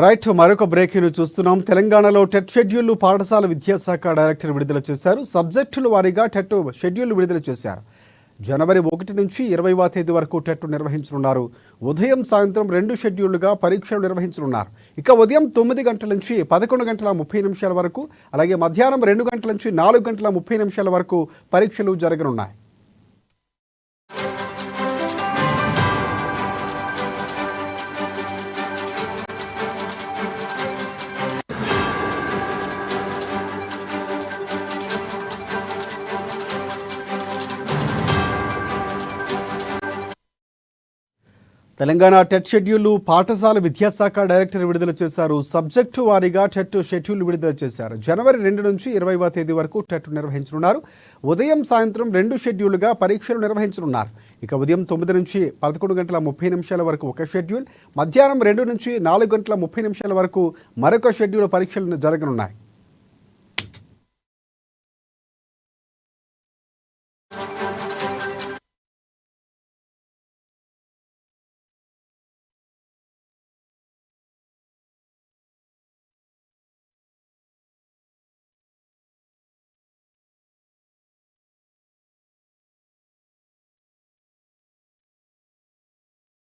Right మరొక breaking చూస్తున్నాం. తెలంగాణలో టెట్ షెడ్యూల్ పాఠశాల విద్యాశాఖ డైరెక్టర్ విడుదల చేశారు. సబ్జెక్టుల వారీగా టెట్ షెడ్యూల్ విడుదల చేశారు. జనవరి 1 నుంచి 20వ తేదీ వరకు టెట్ నిర్వహించనున్నారు. ఉదయం సాయంత్రం 2 షెడ్యూళ్లుగా పరీక్షలు నిర్వహించనున్నారు. ఇక ఉదయం 9 గంటల నుంచి 11 గంటల 30 నిమిషాల వరకు, అలాగే మధ్యాహ్నం 2 గంటల నుంచి 4 గంటల 30 నిమిషాల వరకు పరీక్షలు జరగనున్నాయి. తెలంగాణ టెట్ షెడ్యూల్ పాఠశాల విద్యాశాఖ డైరెక్టర్ విడుదల చేశారు. సబ్జెక్టు వారీగా టెట్ షెడ్యూల్ విడుదల చేశారు. జనవరి 2 నుంచి 20వ తేదీ వరకు టెట్ నిర్వహించనున్నారు. ఉదయం సాయంత్రం 2 షెడ్యూల్గా పరీక్షలు నిర్వహించనున్నారు. ఇక ఉదయం 9 నుంచి 11 గంటల 30 నిమిషాల వరకు ఒక షెడ్యూల్, మధ్యాహ్నం 2 నుంచి 4 గంటల 30 నిమిషాల వరకు మరొక షెడ్యూల్ పరీక్షలు జరగనున్నాయి.